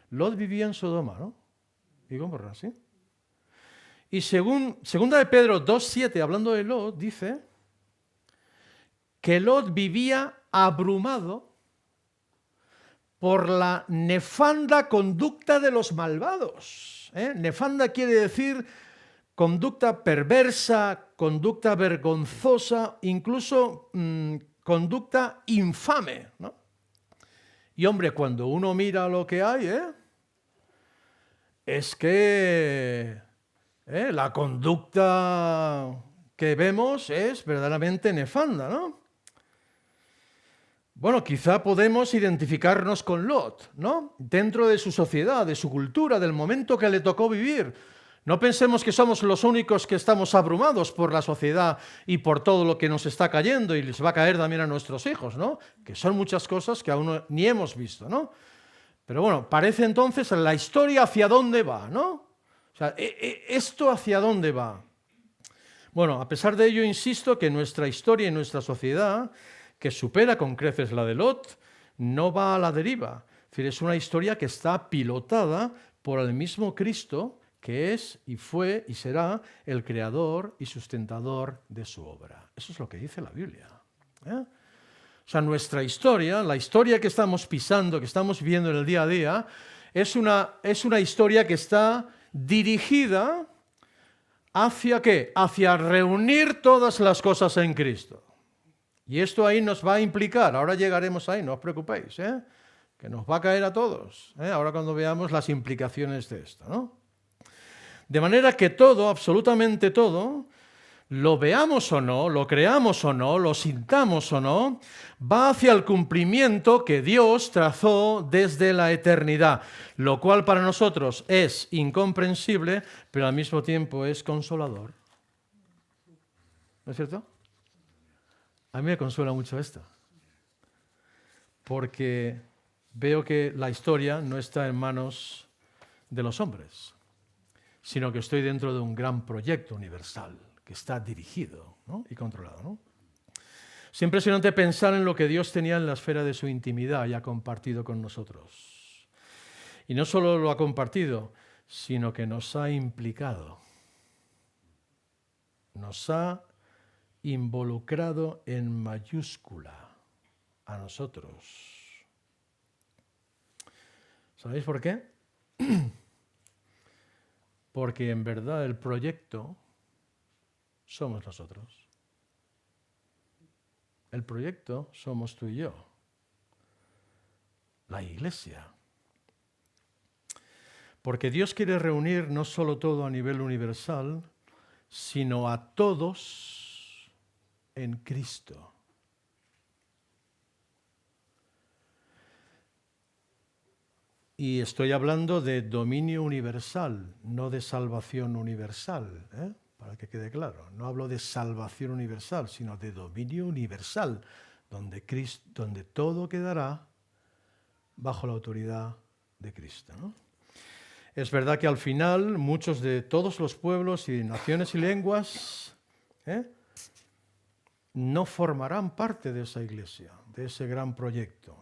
Lot vivía en Sodoma, ¿no? Y Gomorra, ¿sí? Y segunda de Pedro 2:7, hablando de Lot, dice que Lot vivía abrumado por la nefanda conducta de los malvados. Nefanda quiere decir conducta perversa, conducta vergonzosa, incluso conducta infame, ¿no? Y hombre, cuando uno mira lo que hay, es que la conducta que vemos es verdaderamente nefanda, ¿no? Bueno, quizá podemos identificarnos con Lot, ¿no? Dentro de su sociedad, de su cultura, del momento que le tocó vivir. No pensemos que somos los únicos que estamos abrumados por la sociedad y por todo lo que nos está cayendo y les va a caer también a nuestros hijos, ¿no? Que son muchas cosas que aún ni hemos visto, ¿no? Pero bueno, parece entonces la historia hacia dónde va, ¿no? O sea, ¿esto hacia dónde va? Bueno, a pesar de ello, insisto que nuestra historia y nuestra sociedad, que supera con creces la de Lot, no va a la deriva. Es decir, es una historia que está pilotada por el mismo Cristo, que es y fue y será el creador y sustentador de su obra. Eso es lo que dice la Biblia. O sea, nuestra historia, la historia que estamos pisando, que estamos viviendo en el día a día, es una historia que está dirigida ¿hacia qué? Hacia reunir todas las cosas en Cristo. Y esto ahí nos va a implicar, ahora llegaremos ahí, no os preocupéis, que nos va a caer a todos, ahora cuando veamos las implicaciones de esto, ¿no? De manera que todo, absolutamente todo, lo veamos o no, lo creamos o no, lo sintamos o no, va hacia el cumplimiento que Dios trazó desde la eternidad, lo cual para nosotros es incomprensible, pero al mismo tiempo es consolador. ¿No es cierto? A mí me consuela mucho esto, porque veo que la historia no está en manos de los hombres, sino que estoy dentro de un gran proyecto universal que está dirigido, ¿no? Y controlado, ¿no? Es impresionante pensar en lo que Dios tenía en la esfera de su intimidad y ha compartido con nosotros. Y no solo lo ha compartido, sino que nos ha implicado, nos ha involucrado en mayúscula a nosotros. ¿Sabéis por qué? Porque en verdad el proyecto somos nosotros. El proyecto somos tú y yo. La Iglesia. Porque Dios quiere reunir no solo todo a nivel universal, sino a todos en Cristo. Y estoy hablando de dominio universal, no de salvación universal, para que quede claro. No hablo de salvación universal, sino de dominio universal, donde todo quedará bajo la autoridad de Cristo, ¿no? Es verdad que al final muchos de todos los pueblos y naciones y lenguas no formarán parte de esa iglesia, de ese gran proyecto.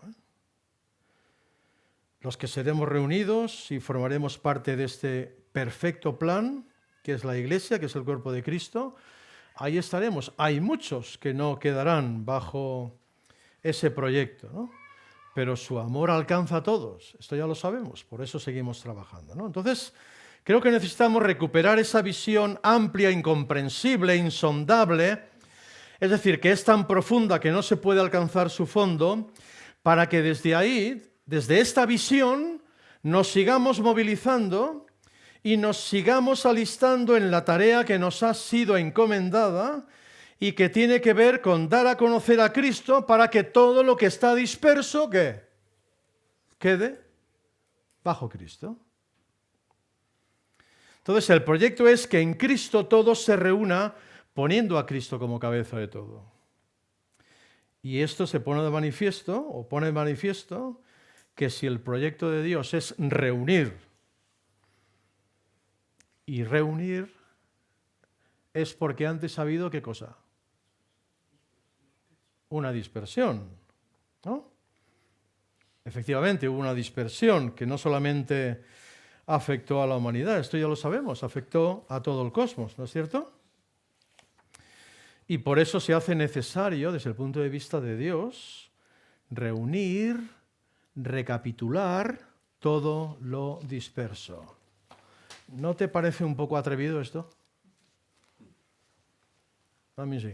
Los que seremos reunidos y formaremos parte de este perfecto plan, que es la iglesia, que es el cuerpo de Cristo, ahí estaremos. Hay muchos que no quedarán bajo ese proyecto, ¿no? Pero su amor alcanza a todos, esto ya lo sabemos, por eso seguimos trabajando, ¿no? Entonces, creo que necesitamos recuperar esa visión amplia, incomprensible, insondable, es decir, que es tan profunda que no se puede alcanzar su fondo, para que desde ahí, desde esta visión, nos sigamos movilizando y nos sigamos alistando en la tarea que nos ha sido encomendada y que tiene que ver con dar a conocer a Cristo para que todo lo que está disperso, ¿qué? Quede bajo Cristo. Entonces, el proyecto es que en Cristo todo se reúna poniendo a Cristo como cabeza de todo. Y esto se pone de manifiesto, o pone de manifiesto, que si el proyecto de Dios es reunir, y reunir es porque antes ha habido, ¿qué cosa? Una dispersión, ¿no? Efectivamente, hubo una dispersión que no solamente afectó a la humanidad, esto ya lo sabemos, afectó a todo el cosmos, ¿no es cierto? Y por eso se hace necesario, desde el punto de vista de Dios, reunir, recapitular todo lo disperso. ¿No te parece un poco atrevido esto? A mí sí.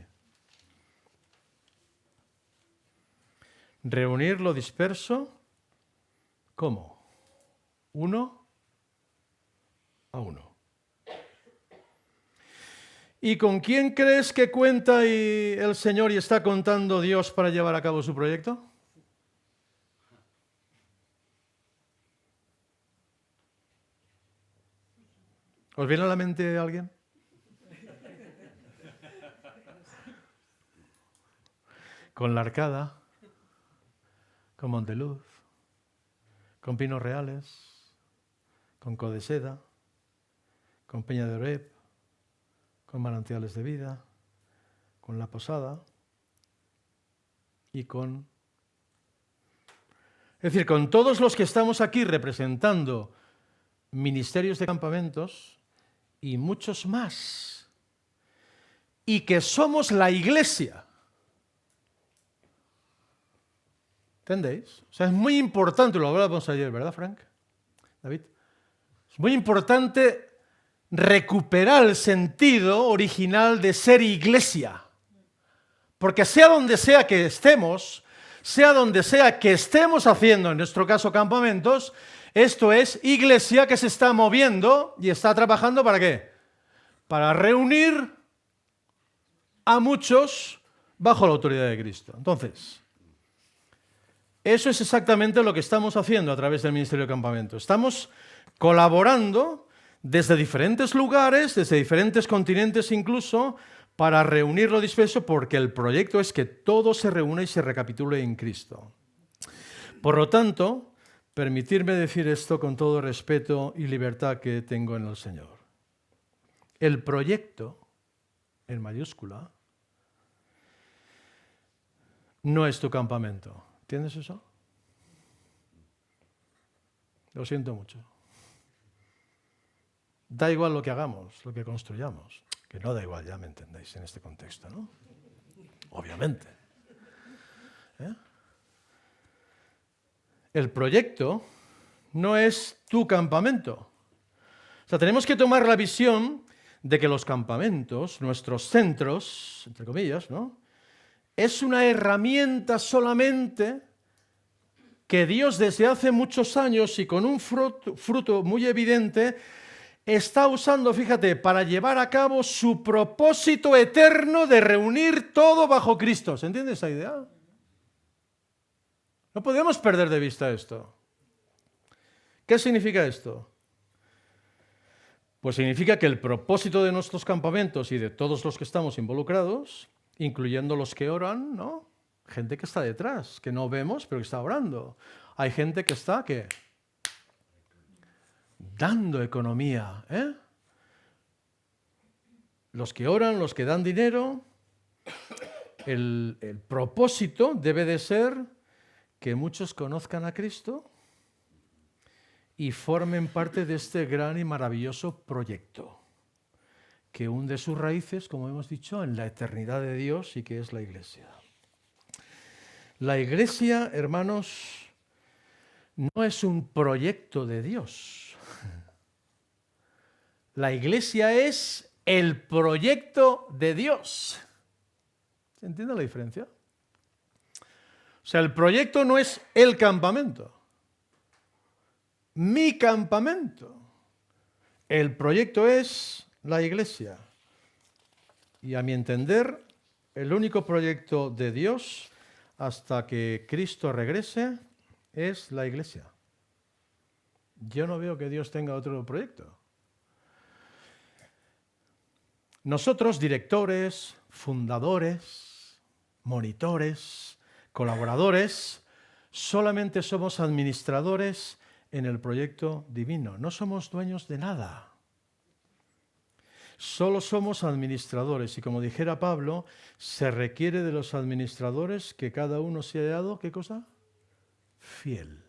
Reunir lo disperso, ¿cómo? Uno a uno. ¿Y con quién crees que cuenta el Señor y está contando Dios para llevar a cabo su proyecto? ¿Os viene a la mente alguien? Con La Arcada, con Monteluz, con Pinos Reales, con Codeseda, con Peña de Oreb, con Manantiales de Vida, con La Posada y con Es decir, con todos los que estamos aquí representando ministerios de campamentos y muchos más, y que somos la iglesia. ¿Entendéis? O sea, es muy importante, lo hablábamos ayer, ¿verdad, Frank? David. Es muy importante recuperar el sentido original de ser iglesia. Porque sea donde sea que estemos haciendo, en nuestro caso campamentos, esto es iglesia que se está moviendo y está trabajando ¿para qué? Para reunir a muchos bajo la autoridad de Cristo. Entonces, eso es exactamente lo que estamos haciendo a través del Ministerio de Campamento. Estamos colaborando desde diferentes lugares, desde diferentes continentes incluso, para reunir lo disperso, porque el proyecto es que todo se reúna y se recapitule en Cristo. Por lo tanto, permitirme decir esto con todo respeto y libertad que tengo en el Señor. El proyecto, en mayúscula, no es tu campamento. ¿Entiendes eso? Lo siento mucho. Da igual lo que hagamos, lo que construyamos. Que no da igual, ya me entendéis en este contexto, ¿no? Obviamente. El proyecto no es tu campamento. O sea, tenemos que tomar la visión de que los campamentos, nuestros centros, entre comillas, ¿no?, es una herramienta solamente que Dios desde hace muchos años y con un fruto muy evidente está usando, fíjate, para llevar a cabo su propósito eterno de reunir todo bajo Cristo. ¿Se entiende esa idea? No podemos perder de vista esto. ¿Qué significa esto? Pues significa que el propósito de nuestros campamentos y de todos los que estamos involucrados, incluyendo los que oran, ¿no? Gente que está detrás, que no vemos, pero que está orando. Hay gente que está, ¿qué? Dando economía, ¿eh? Los que oran, los que dan dinero. El propósito debe de ser que muchos conozcan a Cristo y formen parte de este gran y maravilloso proyecto que hunde sus raíces, como hemos dicho, en la eternidad de Dios y que es la Iglesia. La Iglesia, hermanos, no es un proyecto de Dios. La Iglesia es el proyecto de Dios. ¿Se entiende la diferencia? O sea, el proyecto no es el campamento. Mi campamento. El proyecto es la Iglesia. Y a mi entender, el único proyecto de Dios hasta que Cristo regrese es la Iglesia. Yo no veo que Dios tenga otro proyecto. Nosotros, directores, fundadores, monitores, colaboradores, solamente somos administradores en el proyecto divino. No somos dueños de nada. Solo somos administradores. Y como dijera Pablo, se requiere de los administradores que cada uno se haya dado, ¿qué cosa? Fiel.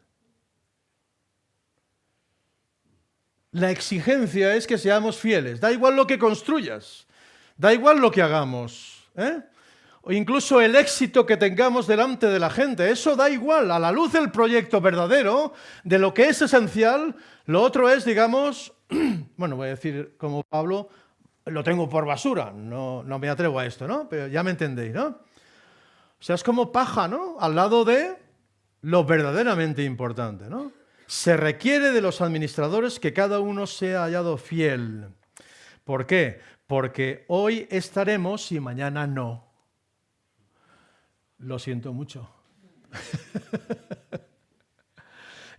La exigencia es que seamos fieles. Da igual lo que construyas. Da igual lo que hagamos. O incluso el éxito que tengamos delante de la gente. Eso da igual. A la luz del proyecto verdadero, de lo que es esencial, lo otro es, digamos, bueno, voy a decir como Pablo, lo tengo por basura. No me atrevo a esto, ¿no? Pero ya me entendéis, ¿no? O sea, es como paja, ¿no? Al lado de lo verdaderamente importante, ¿no? Se requiere de los administradores que cada uno sea hallado fiel. ¿Por qué? Porque hoy estaremos y mañana no. Lo siento mucho.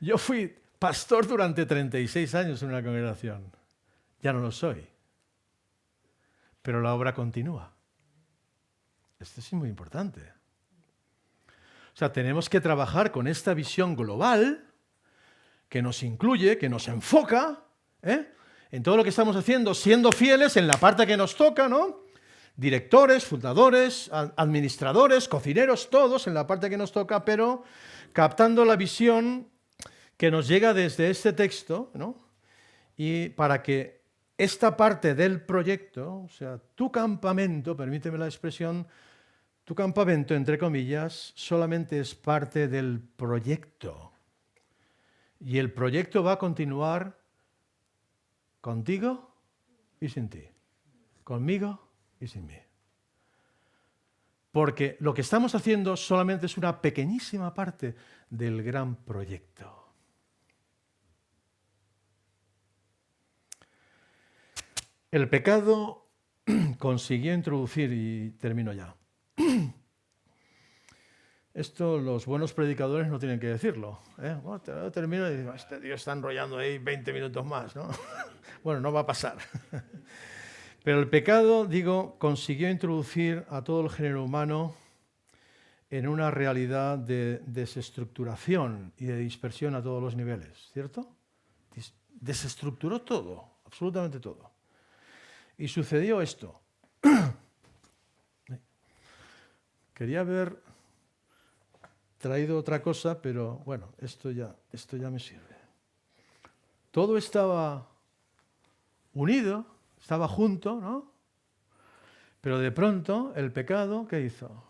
Yo fui pastor durante 36 años en una congregación. Ya no lo soy. Pero la obra continúa. Esto es muy importante. O sea, tenemos que trabajar con esta visión global que nos incluye, que nos enfoca, en todo lo que estamos haciendo, siendo fieles en la parte que nos toca, ¿no? directores, fundadores, administradores, cocineros, todos en la parte que nos toca, pero captando la visión que nos llega desde este texto, ¿no? Y para que esta parte del proyecto, o sea, tu campamento, permíteme la expresión, tu campamento, entre comillas, solamente es parte del proyecto. Y el proyecto va a continuar contigo y sin ti, conmigo y sin mí. Porque lo que estamos haciendo solamente es una pequeñísima parte del gran proyecto. El pecado consiguió introducir, y termino ya, esto los buenos predicadores no tienen que decirlo, ¿eh? Bueno, termino y digo, este tío está enrollando ahí 20 minutos más, ¿no? Bueno, no va a pasar. Pero el pecado, digo, consiguió introducir a todo el género humano en una realidad de desestructuración y de dispersión a todos los niveles, ¿cierto? Desestructuró todo, absolutamente todo. Y sucedió esto. Quería haber traído otra cosa, pero bueno, esto ya me sirve. Todo estaba unido, estaba junto, ¿no? Pero de pronto el pecado, ¿qué hizo?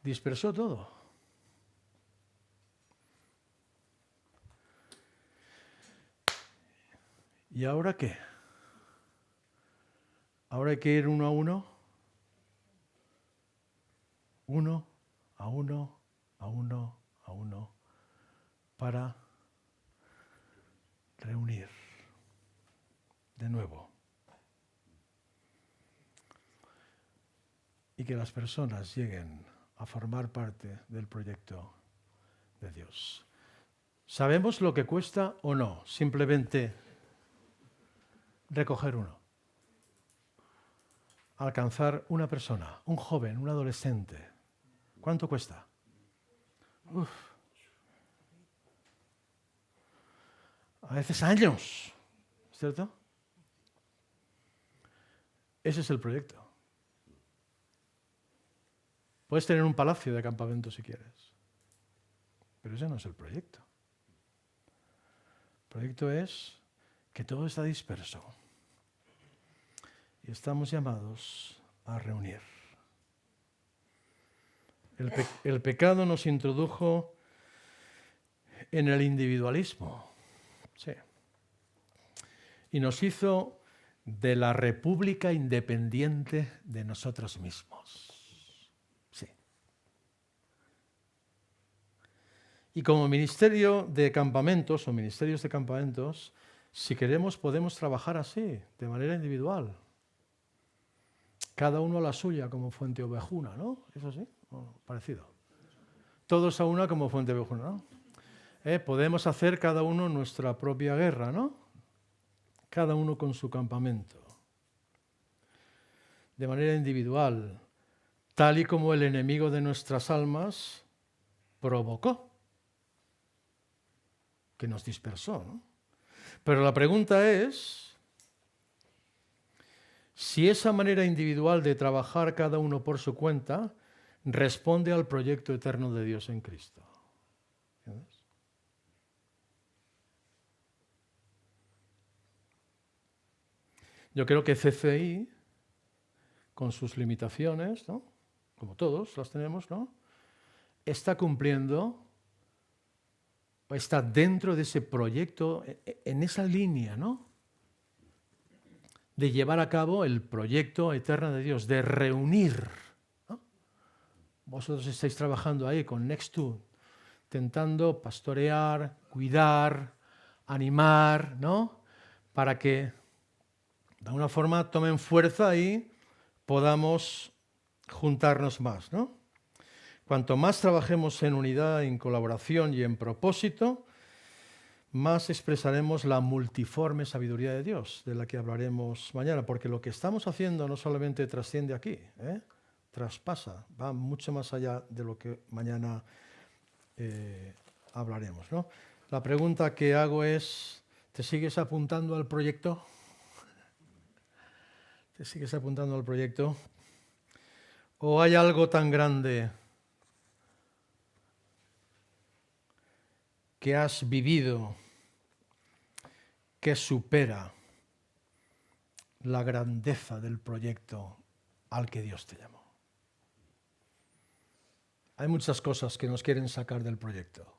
Dispersó todo. ¿Y ahora qué? Ahora hay que ir uno a uno a uno, para reunir de nuevo. Y que las personas lleguen a formar parte del proyecto de Dios. ¿Sabemos lo que cuesta o no? Simplemente recoger uno. Alcanzar una persona, un joven, un adolescente. ¿Cuánto cuesta? Uf. A veces años, ¿cierto? Ese es el proyecto. Puedes tener un palacio de campamento si quieres, pero ese no es el proyecto. El proyecto es que todo está disperso y estamos llamados a reunir. El pecado nos introdujo en el individualismo, sí, y nos hizo de la república independiente de nosotros mismos. Sí. Y como ministerio de campamentos o ministerios de campamentos, si queremos podemos trabajar así, de manera individual. Cada uno a la suya como fuente ovejuna, ¿no? ¿Eso sí? Parecido. Todos a una como fuente ovejuna, ¿no? Podemos hacer cada uno nuestra propia guerra, ¿no? Cada uno con su campamento. De manera individual, tal y como el enemigo de nuestras almas provocó, que nos dispersó, ¿no? Pero la pregunta es si esa manera individual de trabajar cada uno por su cuenta responde al proyecto eterno de Dios en Cristo. ¿Entiendes? Yo creo que CCI, con sus limitaciones, ¿no? Como todos las tenemos, ¿no? Está cumpliendo, está dentro de ese proyecto, en esa línea, ¿no? De llevar a cabo el proyecto eterno de Dios, de reunir, ¿no? Vosotros estáis trabajando ahí con Next2, intentando pastorear, cuidar, animar, ¿no? Para que de alguna forma tomen fuerza y podamos juntarnos más, ¿no? Cuanto más trabajemos en unidad, en colaboración y en propósito, más expresaremos la multiforme sabiduría de Dios, de la que hablaremos mañana, porque lo que estamos haciendo no solamente trasciende aquí, traspasa, va mucho más allá de lo que mañana hablaremos, ¿no? La pregunta que hago es, ¿Te sigues apuntando al proyecto? ¿Te sigues apuntando al proyecto? ¿O hay algo tan grande que has vivido que supera la grandeza del proyecto al que Dios te llamó? Hay muchas cosas que nos quieren sacar del proyecto,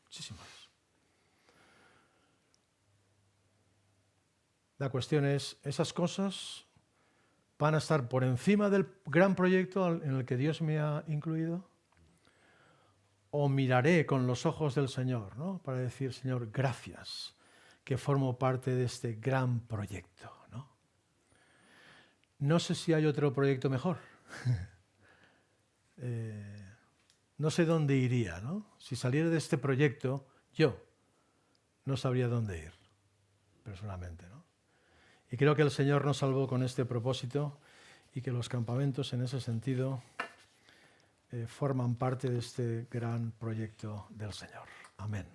muchísimas. La cuestión es, ¿esas cosas van a estar por encima del gran proyecto en el que Dios me ha incluido? ¿O miraré con los ojos del Señor, ¿no?, para decir, Señor, gracias, que formo parte de este gran proyecto, ¿no? No sé si hay otro proyecto mejor. No sé dónde iría, ¿no? Si saliera de este proyecto, yo no sabría dónde ir, personalmente, ¿no? Y creo que el Señor nos salvó con este propósito y que los campamentos, en ese sentido, forman parte de este gran proyecto del Señor. Amén.